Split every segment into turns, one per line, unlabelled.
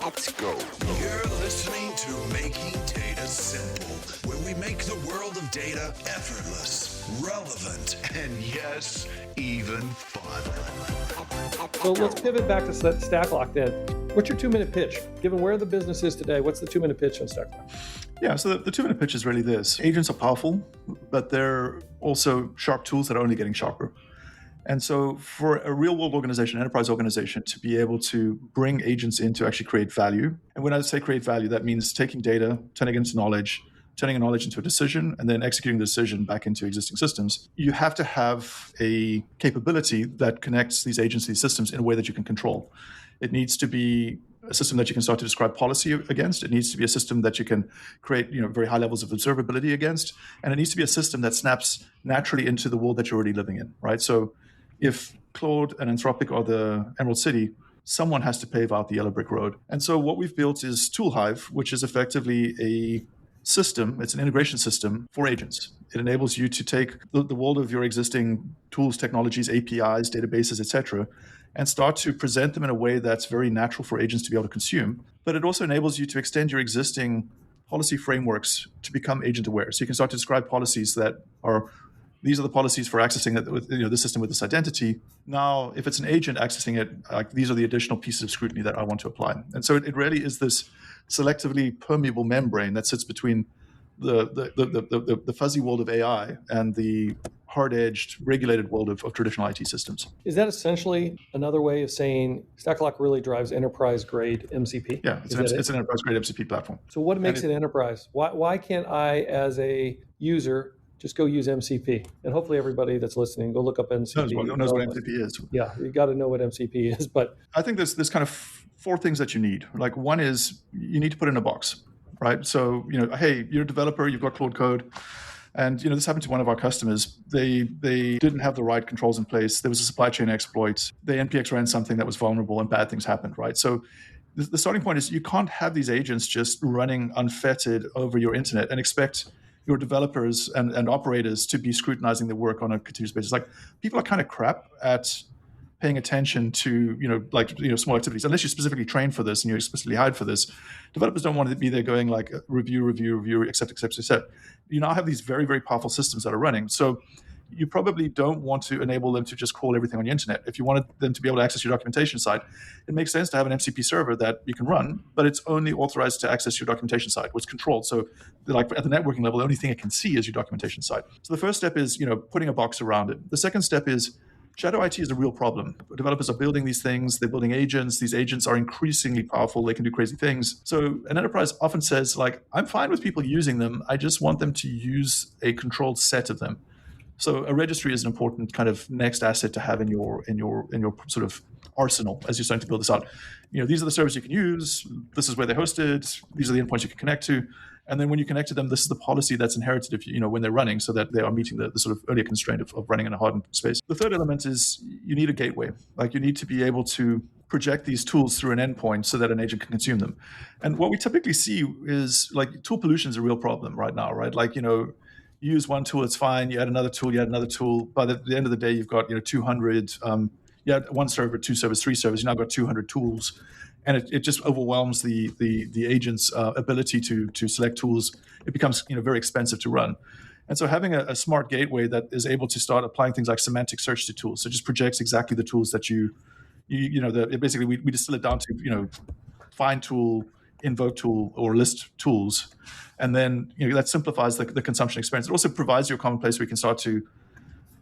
Let's go.
You're listening to Making Data Simple, where we make the world of data effortless, relevant, and yes, even fun.
So let's pivot back to Stacklok then. What's your 2-minute pitch? Given where the business is today, what's the 2-minute pitch on Stacklok?
Yeah, so the 2-minute pitch is really this. Agents are powerful, but they're also sharp tools that are only getting sharper. And so for a real-world organization, enterprise organization, to be able to bring agents in to actually create value, and when I say create value, that means taking data, turning it into knowledge, turning a knowledge into a decision, and then executing the decision back into existing systems, you have to have a capability that connects these agents to these systems in a way that you can control. It needs to be a system that you can start to describe policy against. It needs to be a system that you can create, very high levels of observability against. And it needs to be a system that snaps naturally into the world that you're already living in, right? So if Claude and Anthropic are the Emerald City, someone has to pave out the yellow brick road. And so what we've built is ToolHive, which is effectively a system. It's an integration system for agents. It enables you to take the world of your existing tools, technologies, APIs, databases, etc., and start to present them in a way that's very natural for agents to be able to consume. But it also enables you to extend your existing policy frameworks to become agent aware. So you can start to describe policies that are, these are the policies for accessing the system with this identity. Now, if it's an agent accessing it, these are the additional pieces of scrutiny that I want to apply. And so it really is this selectively permeable membrane that sits between the fuzzy world of AI and the hard-edged, regulated world of traditional IT systems.
Is that essentially another way of saying Stacklok really drives enterprise-grade MCP?
Yeah, it's an enterprise-grade MCP platform.
So what makes it enterprise? Why can't I, as a user, just go use MCP? And hopefully everybody that's listening, go look up MCP.
Knows what MCP is.
Yeah, you got to know what MCP is. But
I think there's kind of 4 things that you need. Like, one is you need to put it in a box, right? So, hey, you're a developer, you've got Claude Code. And this happened to one of our customers. They didn't have the right controls in place. There was a supply chain exploit. They NPX ran something that was vulnerable, and bad things happened, right? So the starting point is you can't have these agents just running unfettered over your internet and expect your developers and operators to be scrutinizing the work on a continuous basis. Like, people are kind of crap at paying attention to, small activities. Unless you're specifically trained for this and you're explicitly hired for this, developers don't want to be there going like review, accept. You now have these very, very powerful systems that are running. So you probably don't want to enable them to just crawl everything on your internet. If you wanted them to be able to access your documentation site, it makes sense to have an MCP server that you can run, but it's only authorized to access your documentation site, which is controlled. So like at the networking level, the only thing it can see is your documentation site. So the first step is, putting a box around it. The second step is shadow IT is a real problem. Developers are building these things. They're building agents. These agents are increasingly powerful. They can do crazy things. So an enterprise often says, I'm fine with people using them. I just want them to use a controlled set of them. So a registry is an important kind of next asset to have in your sort of arsenal as you're starting to build this out. These are the servers you can use. This is where they're hosted. These are the endpoints you can connect to. And then when you connect to them, this is the policy that's inherited if when they're running, so that they are meeting the sort of earlier constraint of running in a hardened space. The third element is you need a gateway. You need to be able to project these tools through an endpoint so that an agent can consume them. And what we typically see is tool pollution is a real problem right now, right? You use one tool, it's fine. You add another tool, By the end of the day, you've got 200. You had one server, 2 servers, 3 servers. You now got 200 tools. And it just overwhelms the agent's ability to select tools. It becomes very expensive to run. And so having a smart gateway that is able to start applying things like semantic search to tools, so it just projects exactly the tools that basically we distill it down to find tool, invoke tool, or list tools, and then that simplifies the consumption experience. It also provides you a common place where you can start to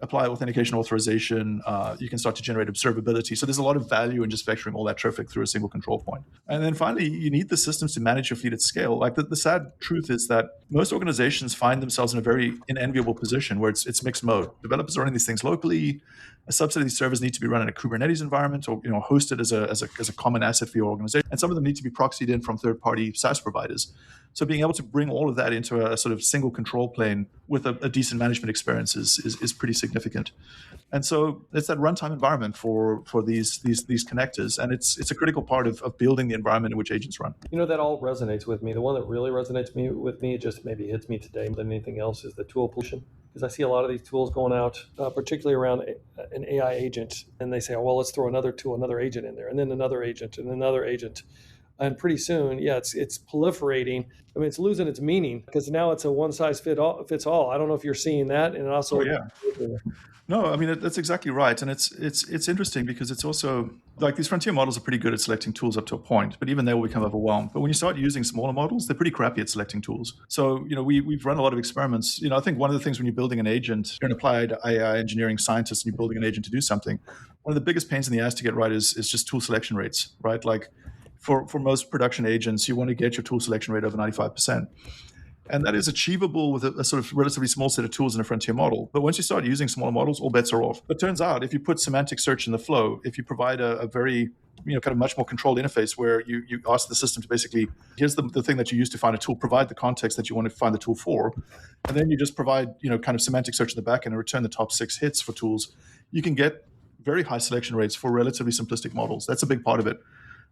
apply authentication authorization. You can start to generate observability. So there's a lot of value in just vectoring all that traffic through a single control point. And then finally, you need the systems to manage your fleet at scale. The sad truth is that most organizations find themselves in a very unenviable position where it's mixed mode. Developers are running these things locally. A subset of these servers need to be run in a Kubernetes environment or hosted as a common asset for your organization. And some of them need to be proxied in from third-party SaaS providers. So being able to bring all of that into a sort of single control plane with a decent management experience is pretty significant. And so it's that runtime environment for these connectors, and it's a critical part of building the environment in which agents run.
That all resonates with me. The one that really resonates with me, it just maybe hits me today more than anything else, is the tool pollution. Because I see a lot of these tools going out, particularly around an AI agent, and they say, oh, well, let's throw another tool, another agent in there, and then another agent, and another agent. And pretty soon, it's proliferating. I mean, it's losing its meaning because now it's a one size fits all. I don't know if you're seeing that, and also,
Oh yeah. No, I mean that's exactly right, and it's interesting because it's also like these frontier models are pretty good at selecting tools up to a point, but even they will become overwhelmed. But when you start using smaller models, they're pretty crappy at selecting tools. So we've run a lot of experiments. I think one of the things when you're building an agent, you're an applied AI engineering scientist, and you're building an agent to do something. One of the biggest pains in the ass to get right is just tool selection rates, right? Like for most production agents, you want to get your tool selection rate over 95%. And that is achievable with a sort of relatively small set of tools in a frontier model. But once you start using smaller models, all bets are off. It turns out if you put semantic search in the flow, if you provide a very, kind of much more controlled interface where you ask the system to basically, here's the thing that you use to find a tool, provide the context that you want to find the tool for, and then you just provide, kind of semantic search in the back end and return the top 6 hits for tools, you can get very high selection rates for relatively simplistic models. That's a big part of it.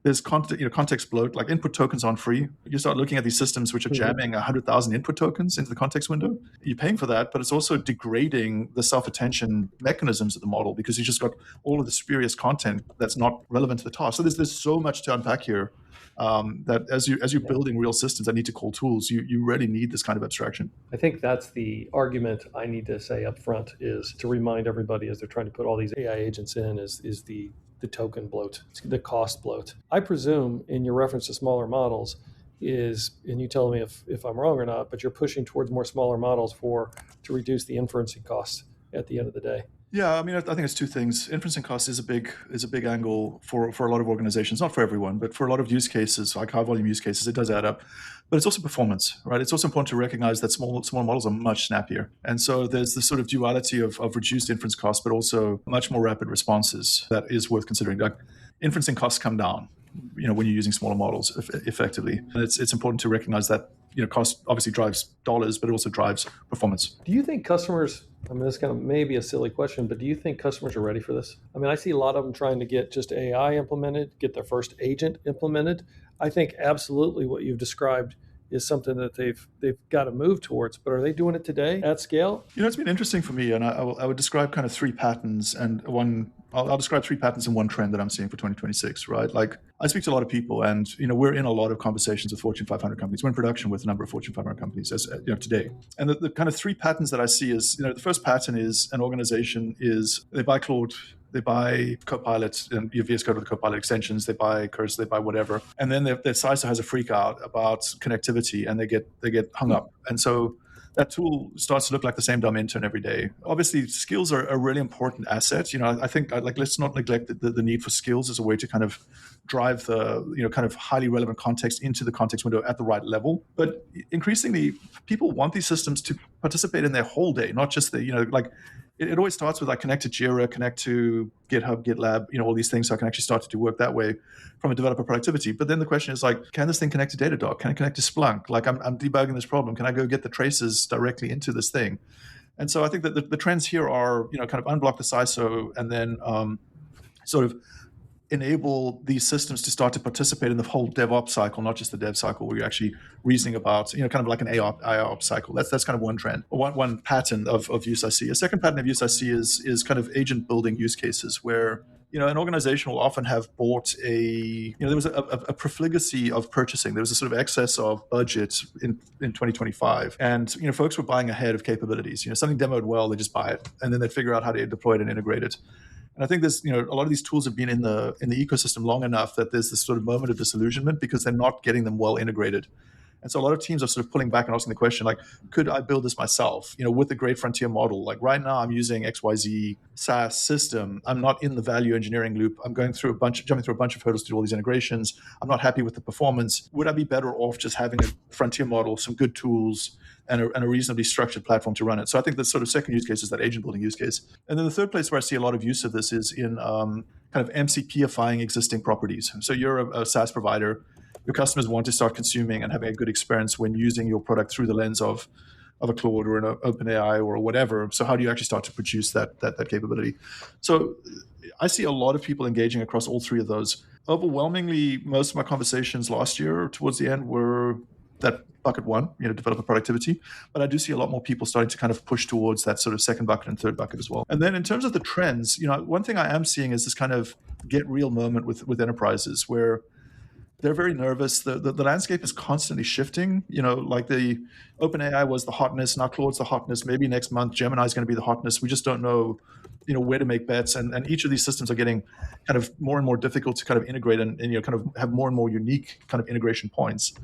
There's context bloat, like input tokens aren't free. You start looking at these systems which are jamming 100,000 input tokens into the context window. You're paying for that, but it's also degrading the self-attention mechanisms of the model because you just got all of the spurious content that's not relevant to the task. So there's so much to unpack here that as you're building real systems that need to call tools, you really need this kind of abstraction.
I think that's the argument I need to say up front is to remind everybody as they're trying to put all these AI agents in is the token bloat, the cost bloat. I presume in your reference to smaller models is, and you tell me if I'm wrong or not, but you're pushing towards more smaller models to reduce the inferencing costs at the end of the day.
Yeah, I mean, I think it's two things. Inferencing cost is a big angle for a lot of organizations, not for everyone, but for a lot of use cases, like high volume use cases, it does add up. But it's also performance, right? It's also important to recognize that small models are much snappier. And so there's this sort of duality of reduced inference costs, but also much more rapid responses that is worth considering. Like inferencing costs come down, when you're using smaller models effectively. And it's important to recognize that, cost obviously drives dollars, but it also drives performance.
Do you think customers, I mean, this kind of maybe a silly question, but do you think customers are ready for this? I mean, I see a lot of them trying to get just AI implemented, get their first agent implemented. I think absolutely what you've described is something that they've got to move towards, but are they doing it today at scale?
It's been interesting for me, and I would describe kind of 3 patterns and one. I'll describe 3 patterns and one trend that I'm seeing for 2026, right? Like I speak to a lot of people and, we're in a lot of conversations with Fortune 500 companies. We're in production with a number of Fortune 500 companies as today. And the kind of 3 patterns that I see is, the first pattern is an organization is they buy Claude, they buy Copilot and VS Code with the Copilot extensions, they buy Cursor, they buy whatever. And then their CISO has a freak out about connectivity and they get hung up. And so that tool starts to look like the same dumb intern every day. Obviously, skills are a really important asset. I think let's not neglect the need for skills as a way to kind of drive the kind of highly relevant context into the context window at the right level. But increasingly, people want these systems to participate in their whole day, not just the It always starts with connect to Jira, connect to GitHub, GitLab, all these things so I can actually start to do work that way from a developer productivity. But then the question is can this thing connect to Datadog? Can it connect to Splunk? I'm debugging this problem. Can I go get the traces directly into this thing? And so I think that the trends here are, kind of unblock the CISO and then sort of enable these systems to start to participate in the whole DevOps cycle, not just the dev cycle where you're actually reasoning about, kind of like an AIOps cycle. That's kind of one trend, one pattern of use I see. A second pattern of use I see is kind of agent building use cases where, an organization will often have bought there was a profligacy of purchasing. There was a sort of excess of budget in 2025. And, folks were buying ahead of capabilities. Something demoed well, they just buy it. And then they'd figure out how to deploy it and integrate it. And I think there's, a lot of these tools have been in the ecosystem long enough that there's this sort of moment of disillusionment because they're not getting them well integrated. And so a lot of teams are sort of pulling back and asking the question, could I build this myself, with the great frontier model? Like right now I'm using XYZ SaaS system. I'm not in the value engineering loop. I'm jumping through a bunch of hurdles to do all these integrations. I'm not happy with the performance. Would I be better off just having a frontier model, some good tools, and a reasonably structured platform to run it? So I think the sort of second use case is that agent building use case. And then the third place where I see a lot of use of this is in kind of MCP-ifying existing properties. So you're a SaaS provider. Your customers want to start consuming and having a good experience when using your product through the lens of a Claude or an OpenAI or whatever. So how do you actually start to produce that capability? So I see a lot of people engaging across all 3 of those. Overwhelmingly, most of my conversations last year towards the end were that bucket 1, developer productivity. But I do see a lot more people starting to kind of push towards that sort of second bucket and third bucket as well. And then in terms of the trends, one thing I am seeing is this kind of get real moment with enterprises where They're very nervous. The landscape is constantly shifting. Like the OpenAI was the hotness, now Claude's the hotness. Maybe next month Gemini is going to be the hotness. We just don't know, where to make bets. And each of these systems are getting kind of more and more difficult to kind of integrate and kind of have more and more unique kind of integration points.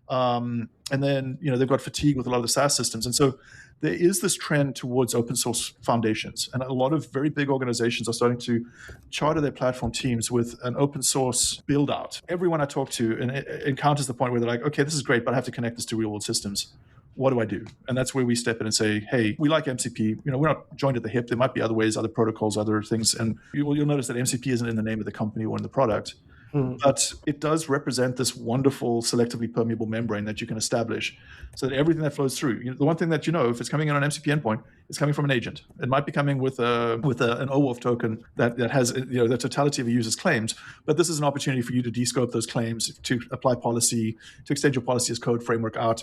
And then they've got fatigue with a lot of the SaaS systems, and so there is this trend towards open source foundations, and a lot of very big organizations are starting to charter their platform teams with an open source build out. Everyone I talk to encounters the point where they're like, okay, this is great, but I have to connect this to real world systems. What do I do? And that's where we step in and say, hey, we like MCP. We're not joined at the hip. There might be other ways, other protocols, other things, and you'll notice that MCP isn't in the name of the company or in the product. But it does represent this wonderful selectively permeable membrane that you can establish so that everything that flows through, the one thing that if it's coming in on an MCP endpoint, it's coming from an agent. It might be coming with an OAuth token that has the totality of a user's claims, but this is an opportunity for you to descope those claims, to apply policy, to extend your policy as code framework out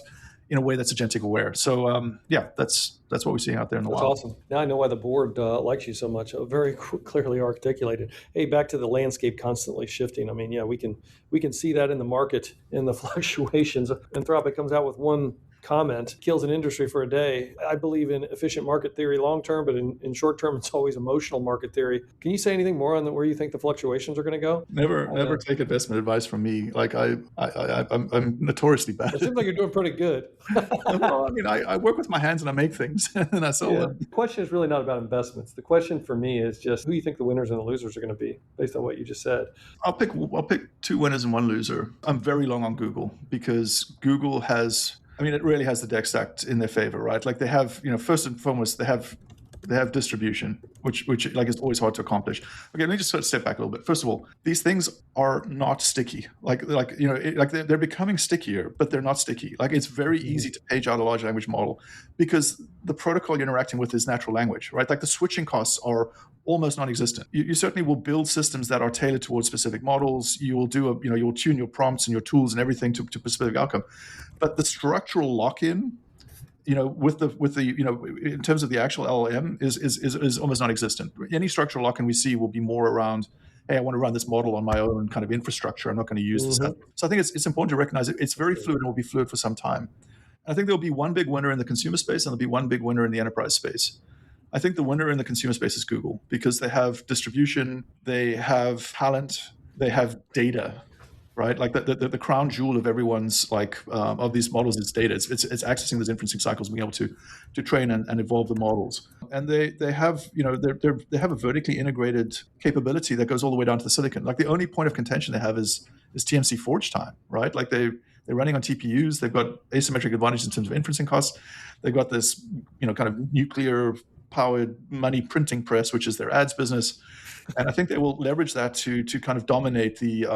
in a way that's agentic aware. So that's what we're seeing out there in the wild.
That's awesome. Now I know why the board likes you so much. Very clearly articulated. Hey, back to the landscape constantly shifting. I mean, yeah, we can see that in the market, in the fluctuations. Anthropic comes out with one comment, kills an industry for a day. I believe in efficient market theory long term, but in short term, it's always emotional market theory. Can you say anything more on where you think the fluctuations are going to go?
Never take investment advice from me. Like I'm notoriously bad.
It seems like you're doing pretty good.
Well, I mean, I work with my hands and I make things and I sell them.
The question is really not about investments. The question for me is just who you think the winners and the losers are going to be based on what you just said.
I'll pick 2 winners and 1 loser. I'm very long on Google because Google it really has the deck stacked in their favor, right? Like they have, first and foremost, they have distribution, which like is always hard to accomplish. Okay, let me just sort of step back a little bit. First of all, these things are not sticky. They're becoming stickier, but they're not sticky. Like it's very easy to page out a large language model because the protocol you're interacting with is natural language, right? Like the switching costs are almost non-existent. You certainly will build systems that are tailored towards specific models. You will do you'll tune your prompts and your tools and everything to a specific outcome. But the structural lock-in, with the in terms of the actual LLM is almost non-existent. Any structural lock-in we see will be more around, hey, I want to run this model on my own kind of infrastructure. I'm not going to use this. So I think it's important to recognize it's very fluid and will be fluid for some time. And I think there'll be one big winner in the consumer space and there'll be one big winner in the enterprise space. I think the winner in the consumer space is Google because they have distribution, they have talent, they have data, right? Like the crown jewel of everyone's of these models is data. It's accessing those inferencing cycles, being able to train and evolve the models. And they have they have a vertically integrated capability that goes all the way down to the silicon. Like the only point of contention they have is TMC forge time, right? Like they're running on TPUs. They've got asymmetric advantages in terms of inferencing costs. They've got this kind of nuclear powered money printing press, which is their ads business. And I think they will leverage that to kind of dominate the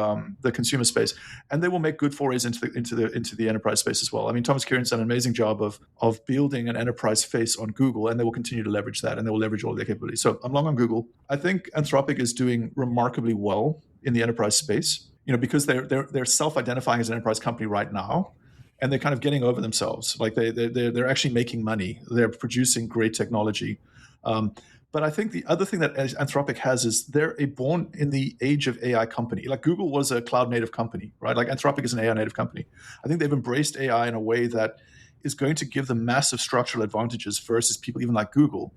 consumer space, and they will make good forays into the enterprise space as well. I mean, Thomas Kieran's done an amazing job of building an enterprise face on Google, and they will continue to leverage that, and they will leverage all of their capabilities. So I'm long on Google. I think Anthropic is doing remarkably well in the enterprise space, because they're self-identifying as an enterprise company right now. And they're kind of getting over themselves. Like they're actually making money. They're producing great technology. But I think the other thing that Anthropic has is they're a born in the age of AI company. Like Google was a cloud native company, right? Like Anthropic is an AI native company. I think they've embraced AI in a way that is going to give them massive structural advantages versus people even like Google,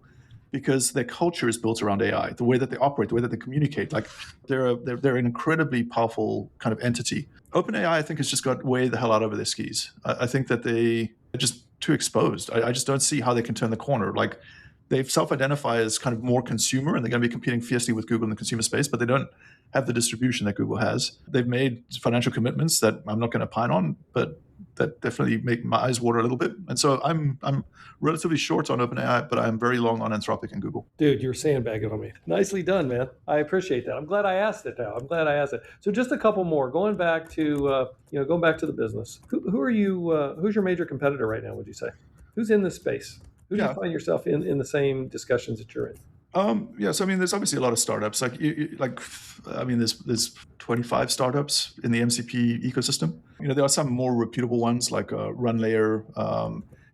because their culture is built around AI, the way that they operate, the way that they communicate. Like they're an incredibly powerful kind of entity. OpenAI, I think, has just got way the hell out over their skis. I think that they're just too exposed. I just don't see how they can turn the corner. Like they've self-identified as kind of more consumer, and they're going to be competing fiercely with Google in the consumer space, but they don't have the distribution that Google has. They've made financial commitments that I'm not going to opine on, but that definitely make my eyes water a little bit. And so I'm relatively short on OpenAI, but I'm very long on Anthropic and Google.
Dude, you're sandbagging on me. Nicely done, man. I appreciate that. I'm glad I asked it now. So just a couple more. Going back to the business. Who are you? Who's your major competitor right now? Would you say? Who's in this space? Who do you find yourself in the same discussions that you're in?
So I mean, there's obviously a lot of startups. There's 25 startups in the MCP ecosystem. There are some more reputable ones like RunLayer.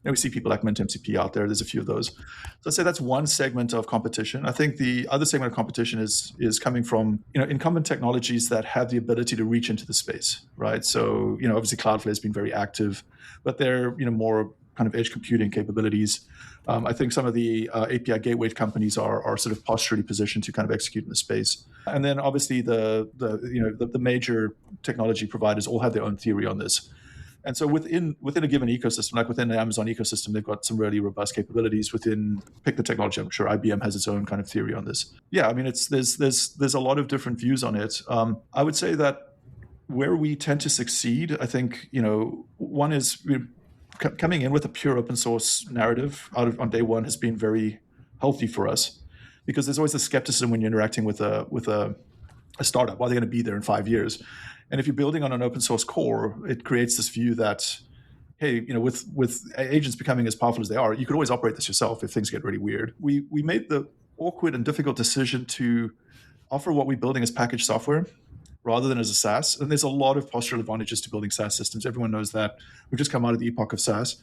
we see people like Mint MCP out there. There's a few of those. So I'd say that's one segment of competition. I think the other segment of competition is coming from incumbent technologies that have the ability to reach into the space, right? So obviously Cloudflare has been very active, but they're more kind of edge computing capabilities. I think some of the API gateway companies are sort of posturally positioned to kind of execute in the space. And then obviously the major technology providers all have their own theory on this. And so within a given ecosystem, like within the Amazon ecosystem, they've got some really robust capabilities. Pick the technology. I'm sure IBM has its own kind of theory on this. Yeah, I mean, there's a lot of different views on it. I would say that where we tend to succeed, I think, one is coming in with a pure open source narrative on day one has been very healthy for us, because there's always the skepticism when you're interacting with a startup. Why are they going to be there in 5 years? And if you're building on an open source core, it creates this view that, hey, with agents becoming as powerful as they are, you could always operate this yourself if things get really weird. We made the awkward and difficult decision to offer what we're building as packaged software rather than as a SaaS. And there's a lot of postural advantages to building SaaS systems. Everyone knows that. We've just come out of the epoch of SaaS.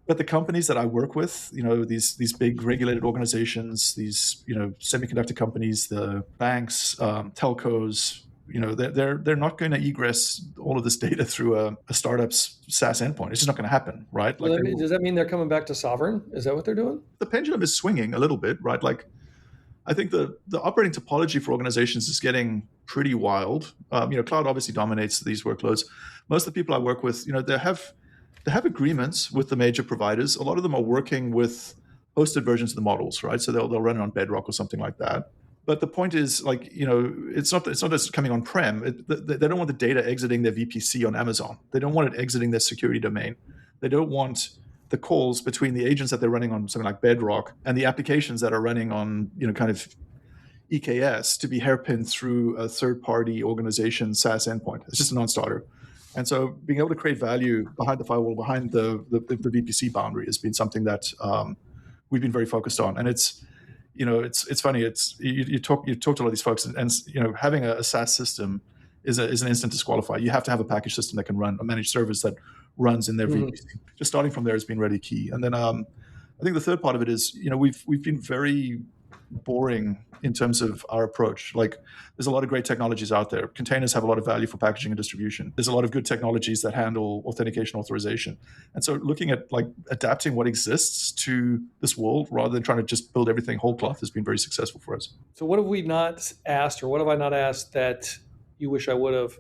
But the companies that I work with, these big regulated organizations, these semiconductor companies, the banks, telcos, they're not going to egress all of this data through a startup's SaaS endpoint. It's just not going to happen, right?
Does that mean they're coming back to sovereign? Is that what they're doing?
The pendulum is swinging a little bit, right? Like, I think the operating topology for organizations is getting pretty wild. Cloud obviously dominates these workloads. Most of the people I work with, they have agreements with the major providers. A lot of them are working with hosted versions of the models, right? So they'll run it on Bedrock or something like that. But the point is, it's not just coming on prem. They don't want the data exiting their VPC on Amazon. They don't want it exiting their security domain. They don't want the calls between the agents that they're running on something like Bedrock and the applications that are running on kind of EKS to be hairpinned through a third-party organization SaaS endpoint. It's just a non-starter. And so being able to create value behind the firewall, behind the VPC boundary has been something that we've been very focused on. And it's funny. You talk to a lot of these folks, and having a SaaS system is an instant disqualifier. You have to have a package system that can run a managed service that runs in their VPC. Just starting from there has been really key. And then I think the third part of it is we've been very boring in terms of our approach. Like, there's a lot of great technologies out there. Containers have a lot of value for packaging and distribution. There's a lot of good technologies that handle authentication authorization. And so looking at adapting what exists to this world rather than trying to just build everything whole cloth has been very successful for us.
So what have we not asked, or what have I not asked that you wish I would have?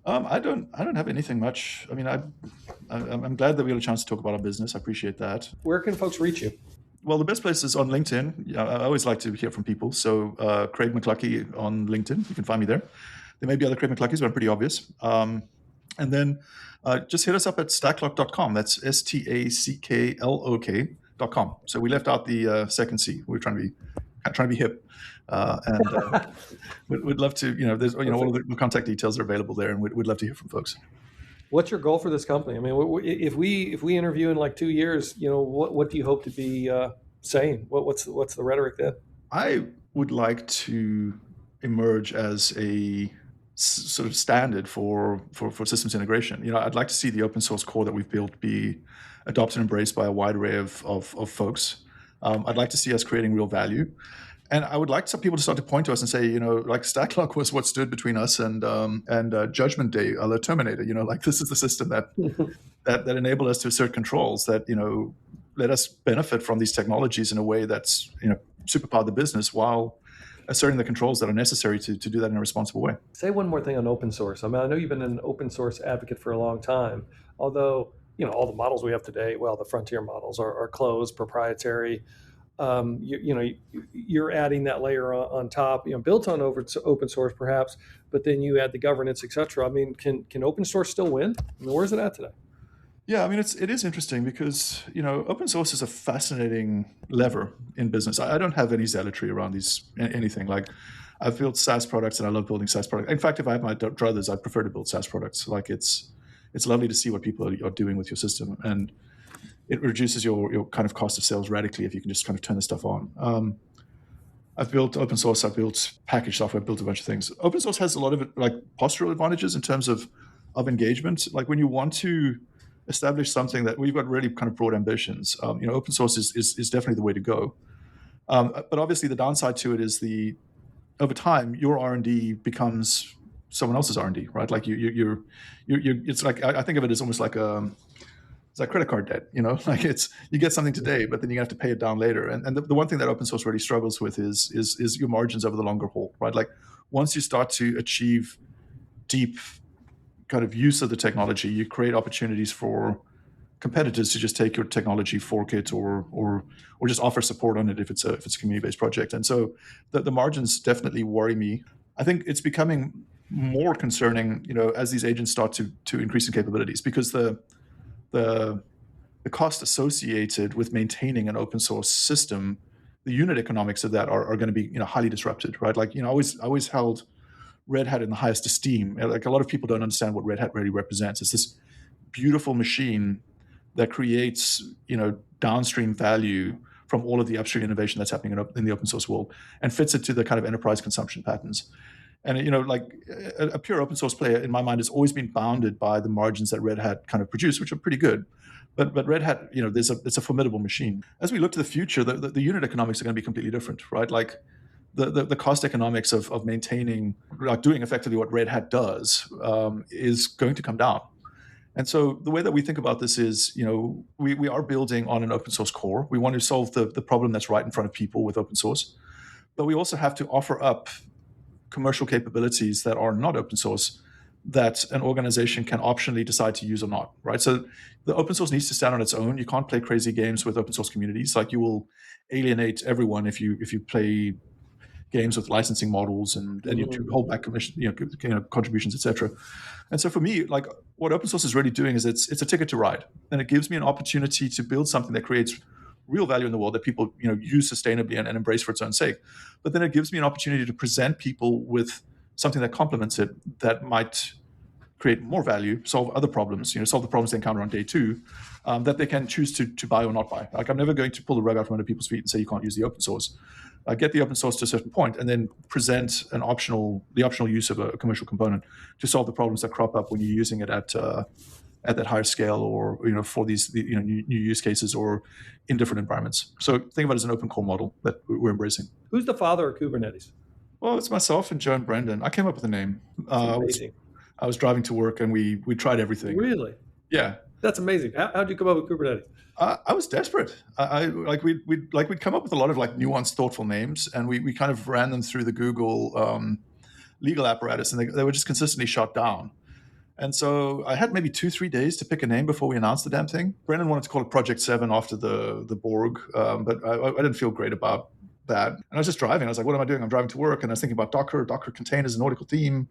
I don't have anything much. I mean, I'm glad that we had a chance to talk about our business. I appreciate that.
Where can folks reach you?
Well, the best place is on LinkedIn. I always like to hear from people. So Craig McLuckie on LinkedIn. You can find me there. There may be other Craig McLuckies, but I'm pretty obvious. And then just hit us up at stacklok.com. That's STACKLOK.com. So we left out the second C. We're trying to be hip. And we'd love to, there's, all of the contact details are available there, and we'd love to hear from folks.
What's your goal for this company? I mean, if we interview in like 2 years, what do you hope to be saying? What's the rhetoric then?
I would like to emerge as a sort of standard for systems integration. I'd like to see the open source core that we've built be adopted and embraced by a wide array of folks. I'd like to see us creating real value. And I would like some people to start to point to us and say, like Stacklok was what stood between us and Judgment Day, the Terminator. This is the system that enabled us to assert controls that let us benefit from these technologies in a way that's superpowered the business while asserting the controls that are necessary to do that in a responsible way.
Say one more thing on open source. I mean, I know you've been an open source advocate for a long time, although all the models we have today, the frontier models are closed, proprietary. You're adding that layer on top, built on open source perhaps, but then you add the governance, etc. I mean, can open source still win? I mean, where's it at today?
Yeah, I mean, it is interesting because open source is a fascinating lever in business. I don't have any zealotry around anything. Like, I've built SaaS products and I love building SaaS products. In fact, if I had my druthers, I'd prefer to build SaaS products. Like, it's lovely to see what people are doing with your system, and it reduces your kind of cost of sales radically if you can just kind of turn this stuff on. I've built open source, I've built packaged software, I've built a bunch of things. Open source has a lot of postural advantages in terms of engagement. Like, when you want to establish something that we've got really kind of broad ambitions. Open source is definitely the way to go. But obviously, the downside to it is over time, your R&D becomes someone else's R&D, right? Like you're it's like, I think of it as almost like it's like credit card debt, like you get something today, but then you have to pay it down later. And the one thing that open source really struggles with is your margins over the longer haul, right? Like once you start to achieve deep kind of use of the technology, you create opportunities for competitors to just take your technology, fork it, or just offer support on it if it's a community-based project. And so the margins definitely worry me. I think it's becoming more concerning, as these agents start to increase in capabilities, because the cost associated with maintaining an open source system, the unit economics of that are going to be highly disrupted, right? Like I always held Red Hat in the highest esteem. Like a lot of people don't understand what Red Hat really represents. It's this beautiful machine that creates downstream value from all of the upstream innovation that's happening in the open source world and fits it to the kind of enterprise consumption patterns. And like a pure open source player in my mind has always been bounded by the margins that Red Hat kind of produce, which are pretty good. But Red Hat, it's a formidable machine. As we look to the future, the unit economics are going to be completely different, right? Like the cost economics of maintaining, like doing effectively what Red Hat does, is going to come down. And so the way that we think about this is, we are building on an open source core. We want to solve the problem that's right in front of people with open source, but we also have to offer up commercial capabilities that are not open source that an organization can optionally decide to use or not, right? So the open source needs to stand on its own. You can't play crazy games with open source communities. Like you will alienate everyone if you play games with licensing models and you hold back commission, contributions, etc. And so for me, like what open source is really doing is it's a ticket to ride, and it gives me an opportunity to build something that creates real value in the world that people use sustainably and embrace for its own sake. But then it gives me an opportunity to present people with something that complements it, that might create more value, solve other problems, solve the problems they encounter on day two, that they can choose to buy or not buy. Like I'm never going to pull the rug out from under people's feet and say you can't use the open source. Get the open source to a certain point, and then present the optional use of a commercial component to solve the problems that crop up when you're using it at that higher scale, or for these new use cases or in different environments. So think about it as an open core model that we're embracing.
Who's the father of Kubernetes?
Well, it's myself and Joe and Brendan. I came up with the name.
Amazing.
I was driving to work and we tried everything.
Really?
Yeah.
That's amazing. How'd you come up with Kubernetes?
I was desperate. We'd come up with a lot of like nuanced, thoughtful names, and we kind of ran them through the Google legal apparatus, and they were just consistently shot down. And so I had maybe 2-3 days to pick a name before we announced the damn thing. Brendan wanted to call it Project 7 after the Borg, but I didn't feel great about that. And I was just driving. I was like, what am I doing? I'm driving to work, and I was thinking about Docker containers, a nautical theme.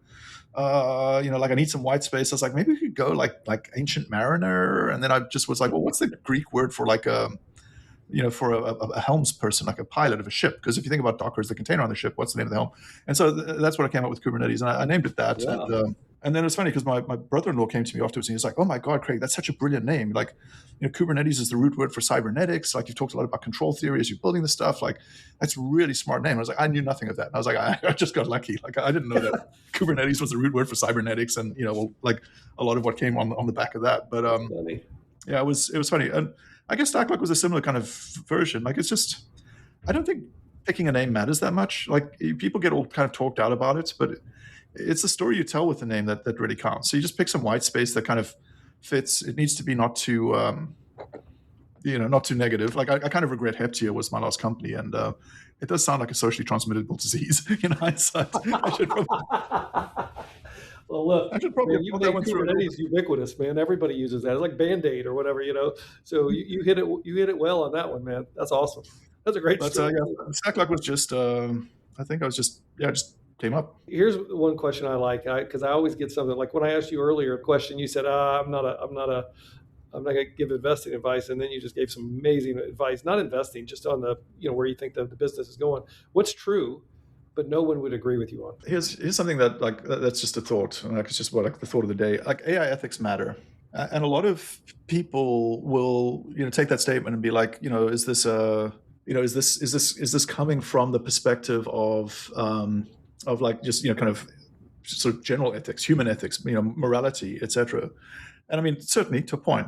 Like I need some white space. I was like, maybe we could go like Ancient Mariner. And then I just was like, well, what's the Greek word for like for a helms person, like a pilot of a ship? Because if you think about Docker as the container on the ship, what's the name of the helm? And so that's what I came up with Kubernetes, and I named it that. Yeah. And then it was funny because my brother-in-law came to me afterwards and he was like, oh my God, Craig, that's such a brilliant name. Like, Kubernetes is the root word for cybernetics. Like, you've talked a lot about control theory as you're building this stuff. Like, that's a really smart name. I was like, I knew nothing of that. And I was like, I just got lucky. Like, I didn't know that Kubernetes was the root word for cybernetics, and, like a lot of what came on the back of that. But yeah, it was funny. And I guess Stacklok was a similar kind of version. Like, it's just, I don't think picking a name matters that much. Like, people get all kind of talked out about it, but it's the story you tell with the name that really counts. So you just pick some white space that kind of fits. It needs to be not too, not too negative. Like I kind of regret Heptia was my last company, and it does sound like a socially transmittable disease. In hindsight, I should probably.
Well, look,
I should probably
you make Kubernetes ubiquitous, man. Everybody uses that. It's like Band-Aid or whatever, So you hit it well on that one, man. That's awesome. That's a great story.
Stacklok was just, I think I was just came up.
Here's one question I like, because I always get something like when I asked you earlier a question, you said, I'm not going to give investing advice, and then you just gave some amazing advice, not investing, just on the where you think the business is going. What's true, but no one would agree with you on?
Here's something that's just a thought. Like it's just the thought of the day. Like AI ethics matter, and a lot of people will take that statement and be like, is this is this coming from the perspective of like just kind of sort of general ethics, human ethics, morality, etc. And I mean, certainly to a point.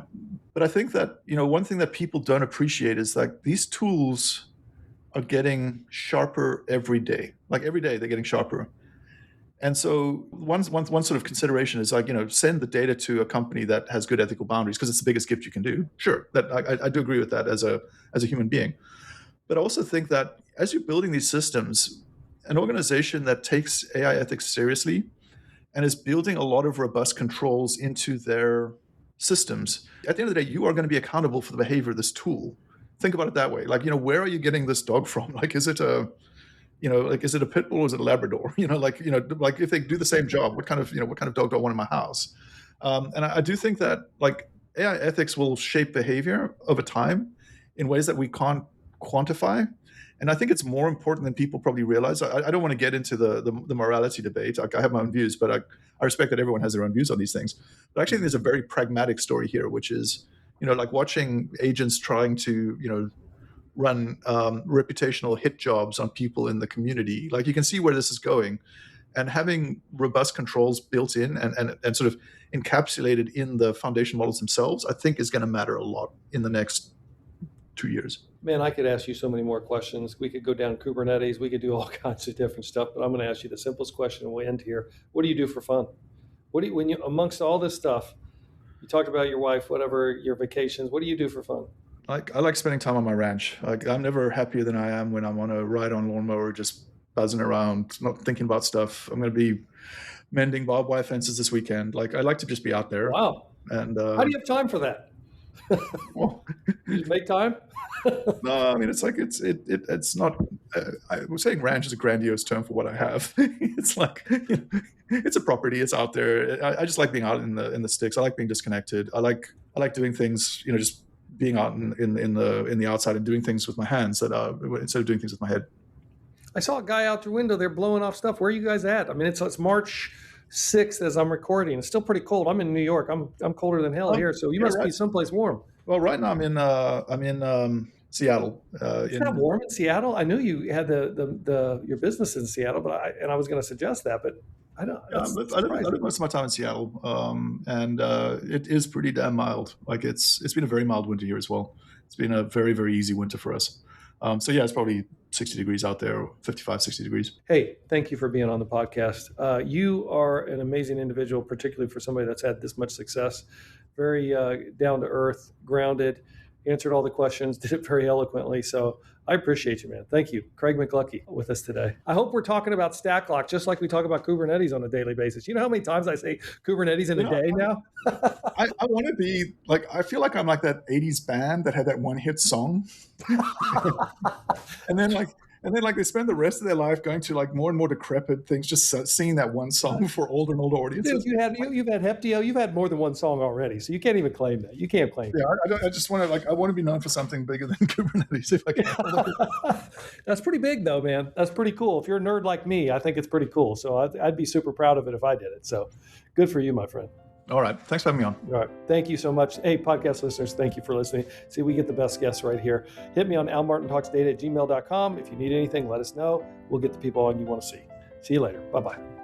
But I think that, one thing that people don't appreciate is like these tools are getting sharper every day. Like every day they're getting sharper. And so one sort of consideration is like, send the data to a company that has good ethical boundaries because it's the biggest gift you can do. Sure, that I do agree with that as a human being. But I also think that as you're building these systems, an organization that takes AI ethics seriously and is building a lot of robust controls into their systems, at the end of the day, you are going to be accountable for the behavior of this tool. Think about it that way. Like, where are you getting this dog from? Like, is it a pit bull or is it a Labrador? Like if they do the same job, what kind of dog do I want in my house? And I do think that like AI ethics will shape behavior over time in ways that we can't quantify. And I think it's more important than people probably realize. I don't want to get into the morality debate. I have my own views, but I respect that everyone has their own views on these things. But actually, there's a very pragmatic story here, which is, like watching agents trying to, run reputational hit jobs on people in the community. Like you can see where this is going, and having robust controls built in and sort of encapsulated in the foundation models themselves, I think is going to matter a lot in the next 2 years.
Man, I could ask you so many more questions. We could go down Kubernetes. We could do all kinds of different stuff, but I'm going to ask you the simplest question and we'll end here. What do you do for fun? When you amongst all this stuff, you talked about your wife, whatever, your vacations, what do you do for fun?
I like spending time on my ranch. Like I'm never happier than I am when I'm on a ride on lawnmower, just buzzing around, not thinking about stuff. I'm going to be mending barbed wire fences this weekend. Like I like to just be out there.
Wow.
And
how do you have time for that?
Well,
you make time?
No, I mean it's like it's not. I was saying ranch is a grandiose term for what I have. It's like it's a property. It's out there. I just like being out in the sticks. I like being disconnected. I like doing things. Just being out in the outside and doing things with my hands instead of doing things with my head.
I saw a guy out the window there blowing off stuff. Where are you guys at? I mean, it's March 6th as I'm recording. It's still pretty cold. I'm in New York. I'm colder than hell here, so you must be someplace warm.
Well, right now I'm in Seattle.
It's not warm in Seattle. I knew you had your business in Seattle, but I was going to suggest that, but I don't.
I live most of my time in Seattle, and it is pretty damn mild. Like it's been a very mild winter here as well. It's been a very, very easy winter for us. So yeah, it's probably 60 degrees out there, 55, 60 degrees.
Hey, thank you for being on the podcast. You are an amazing individual, particularly for somebody that's had this much success. Very down to earth, grounded, answered all the questions, did it very eloquently. So I appreciate you, man. Thank you. Craig McLuckie with us today. I hope we're talking about Stacklok just like we talk about Kubernetes on a daily basis. You know how many times I say Kubernetes in a day now?
I want to be like, I feel like I'm like that 80s band that had that one hit song. and then they spend the rest of their life going to like more and more decrepit things, just singing that one song for older and older audiences.
Dude, you've had Heptio, you've had more than one song already, so you can't even claim that. You can't claim
that. I just want to I want to be known for something bigger than Kubernetes if I can.
That's pretty big though, man. That's pretty cool. If you're a nerd like me, I think it's pretty cool. So I'd be super proud of it if I did it. So good for you, my friend.
All right. Thanks for having me on.
All right. Thank you so much. Hey, podcast listeners, thank you for listening. See, we get the best guests right here. Hit me on almartintalksdata@gmail.com. If you need anything, let us know. We'll get the people on you want to see. See you later. Bye-bye.